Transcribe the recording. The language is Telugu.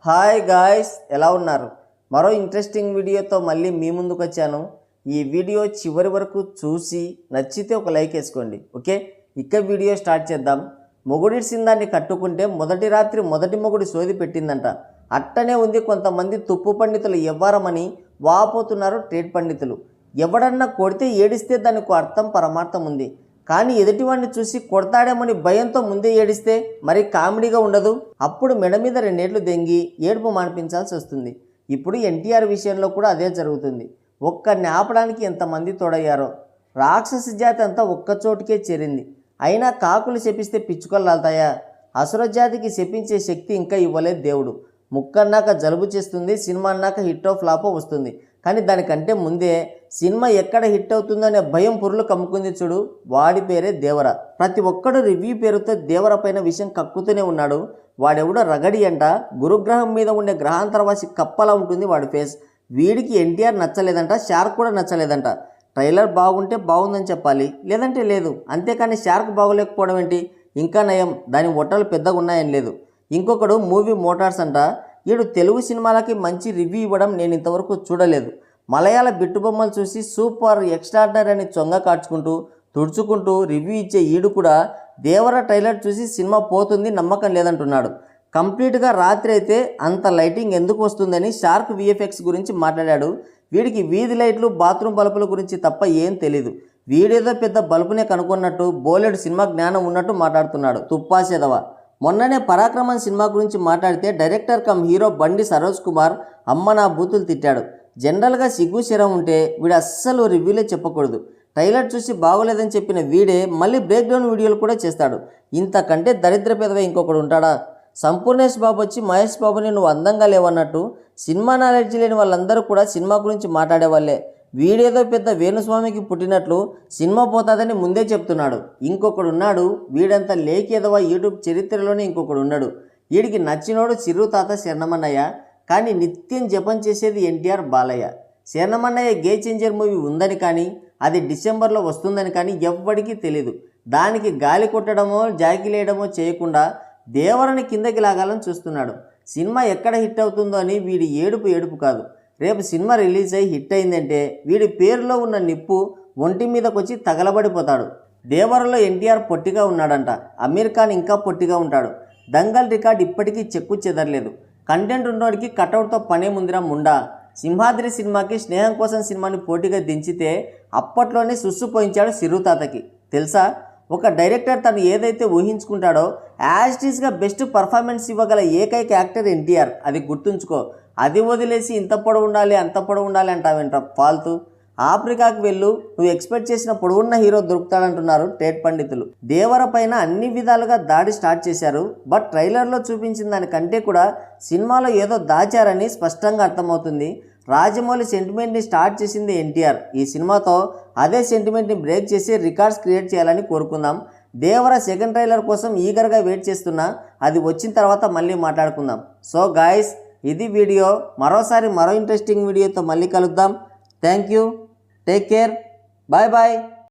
హాయ్ గాయ్స్, ఎలా ఉన్నారు? మరో ఇంట్రెస్టింగ్ వీడియోతో మళ్ళీ మీ ముందుకు వచ్చాను. ఈ వీడియో చివరి వరకు చూసి నచ్చితే ఒక లైక్ వేసుకోండి. ఓకే, ఇక వీడియో స్టార్ట్ చేద్దాం. మొగుడిసిందాన్ని కట్టుకుంటే మొదటి రాత్రి మొదటి మొగుడి సోది పెట్టిందంట. అట్టనే ఉంది. కొంతమంది తుప్పు పండితులు ఎవ్వరమని వాపోతున్నారు ట్రేడ్ పండితులు. ఎవడన్నా కొడితే ఏడిస్తే దానికి అర్థం పరమార్థం ఉంది. కానీ ఎదుటివాడిని చూసి కొడతాడేమని భయంతో ముందే ఏడిస్తే మరి కామెడీగా ఉండదు. అప్పుడు మెడ మీద 2 ఏళ్లు దెంగి ఏడుపు మానిపించాల్సి వస్తుంది. ఇప్పుడు ఎన్టీఆర్ విషయంలో కూడా అదే జరుగుతుంది. ఒక్కడిని ఆపడానికి ఎంతమంది తోడయ్యారో. రాక్షస జాతి అంతా ఒక్కచోటుకే చేరింది. అయినా కాకులు శపిస్తే పిచ్చుకలు లాల్తాయా? అసుర జాతికి శపించే శక్తి ఇంకా ఇవ్వలేదు దేవుడు. ముక్కన్నాక జలుబు చేస్తుంది, సినిమా అన్నాక హిట్టో ఫ్లాపో వస్తుంది. కానీ దానికంటే ముందే సినిమా ఎక్కడ హిట్ అవుతుందనే భయం పురులు కమ్ముకుంది చూడు, వాడి పేరే దేవర. ప్రతి ఒక్కడు రివ్యూ పేరుతో దేవర పైన విషయం కక్కుతూనే ఉన్నాడు. వాడెవడో రగడి అంట. గురుగ్రహం మీద ఉండే గ్రహాంతరవాసి కప్పలా ఉంటుంది వాడి ఫేస్. వీడికి ఎన్టీఆర్ నచ్చలేదంట, షార్క్ కూడా నచ్చలేదంట. ట్రైలర్ బాగుంటే బాగుందని చెప్పాలి, లేదంటే లేదు. అంతేకాని షార్క్ బాగోలేకపోవడం ఏంటి? ఇంకా నయం, దాని ఒట్టలు పెద్దగా ఉన్నాయని లేదు. ఇంకొకడు మూవీ మోటార్స్ అంట. వీడు తెలుగు సినిమాలకి మంచి రివ్యూ ఇవ్వడం నేను ఇంతవరకు చూడలేదు. మలయాళ బిట్టుబొమ్మలు చూసి సూపర్ ఎక్స్ట్రాడినరీ అని చొంగ కాడ్చుకుంటూ తుడుచుకుంటూ రివ్యూ ఇచ్చే ఈడు కూడా దేవర ట్రైలర్ చూసి సినిమా పోతుంది నమ్మకం లేదంటున్నాడు. కంప్లీట్గా రాత్రి అయితే అంత లైటింగ్ ఎందుకు వస్తుందని షార్క్ విఎఫ్ఎక్స్ గురించి మాట్లాడాడు. వీడికి వీధి లైట్లు బాత్రూమ్ బల్బుల గురించి తప్ప ఏం తెలీదు. వీడేదో పెద్ద బల్బునే కనుక్కున్నట్టు బోలెడు సినిమా జ్ఞానం ఉన్నట్టు మాట్లాడుతున్నాడు. తుప్పాసేదవ. మొన్ననే పరాక్రమం సినిమా గురించి మాట్లాడితే డైరెక్టర్ కమ్ హీరో బండి సరోజ్ కుమార్ అమ్మ నా బూతులు తిట్టాడు. జనరల్గా సిగ్గు శరం ఉంటే వీడు అస్సలు రివ్యూలే చెప్పకూడదు. ట్రైలర్ చూసి బాగోలేదని చెప్పిన వీడే మళ్ళీ బ్రేక్డౌన్ వీడియోలు కూడా చేస్తాడు. ఇంతకంటే దరిద్ర పెదవే ఇంకొకడు ఉంటాడా? సంపూర్ణేష్ బాబు వచ్చి మహేష్ బాబుని నువ్వు అందంగా లేవన్నట్టు సినిమా నాలెడ్జ్ లేని వాళ్ళందరూ కూడా సినిమా గురించి మాట్లాడేవాళ్ళే. వీడేదో పెద్ద వేణుస్వామికి పుట్టినట్లు సినిమా పోతాదని ముందే చెప్తున్నాడు. ఇంకొకడు ఉన్నాడు, వీడంతా లేకేదవా యూట్యూబ్ చరిత్రలోనే ఇంకొకడు ఉన్నాడు. వీడికి నచ్చినోడు చిరు తాత శరణమన్నయ్య. కానీ నిత్యం జపం చేసేది ఎన్టీఆర్ బాలయ్య. శరణమన్నయ్య గే చేంజర్ మూవీ ఉందని కానీ అది డిసెంబర్లో వస్తుందని కానీ ఎవ్వడికి తెలీదు. దానికి గాలి కొట్టడమో జాకిలేయడమో చేయకుండా దేవరని కిందకి లాగాలని చూస్తున్నాడు. సినిమా ఎక్కడ హిట్ అవుతుందో అని వీడి ఏడుపు కాదు. రేపు సినిమా రిలీజ్ అయ్యి హిట్ అయిందంటే వీడి పేరులో ఉన్న నిప్పు ఒంటి మీదకి వచ్చి తగలబడిపోతాడు. దేవరలో ఎన్టీఆర్ పొట్టిగా ఉన్నాడంట. అమీర్ ఖాన్ ఇంకా పొట్టిగా ఉంటాడు. దంగల్ రికార్డ్ ఇప్పటికీ చెక్కు చెదరలేదు. కంటెంట్ ఉన్నోడికి కటౌట్తో పనే ముందిరా ముండా. సింహాద్రి సినిమాకి స్నేహం కోసం సినిమాని పోటీగా దించితే అప్పట్లోనే సుస్సుపోయించాడు సిరుతాతకి. తెలుసా? ఒక డైరెక్టర్ తను ఏదైతే ఊహించుకుంటాడో యాజ్టీస్గా బెస్ట్ పర్ఫార్మెన్స్ ఇవ్వగల ఏకైక యాక్టర్ ఎన్టీఆర్. అది గుర్తుంచుకో. అది వదిలేసి ఇంత పొడవు ఉండాలి అంత పొడవు ఉండాలి అంటావేంట ఫాల్తు. ఆఫ్రికాకు వెళ్ళు, నువ్వు ఎక్స్పెక్ట్ చేసిన పొడవున్న హీరో దొరుకుతాడంటున్నారు ట్రేడ్ పండితులు. దేవర పైన అన్ని విధాలుగా దాడి స్టార్ట్ చేశారు. బట్ ట్రైలర్లో చూపించిన దానికంటే కూడా సినిమాలో ఏదో దాచారని స్పష్టంగా అర్థమవుతుంది. రాజమౌళి సెంటిమెంట్ని స్టార్ట్ చేసింది ఎన్టీఆర్. ఈ సినిమాతో అదే సెంటిమెంట్ని బ్రేక్ చేసి రికార్డ్స్ క్రియేట్ చేయాలని కోరుకుందాం. దేవర సెకండ్ ట్రైలర్ కోసం ఈగర్గా వెయిట్ చేస్తున్నా. అది వచ్చిన తర్వాత మళ్ళీ మాట్లాడుకుందాం. సో గాయస్, ఇది వీడియో. మరోసారి మరో ఇంట్రెస్టింగ్ వీడియోతో మళ్ళీ కలుద్దాం. Thank you. Take care. Bye bye.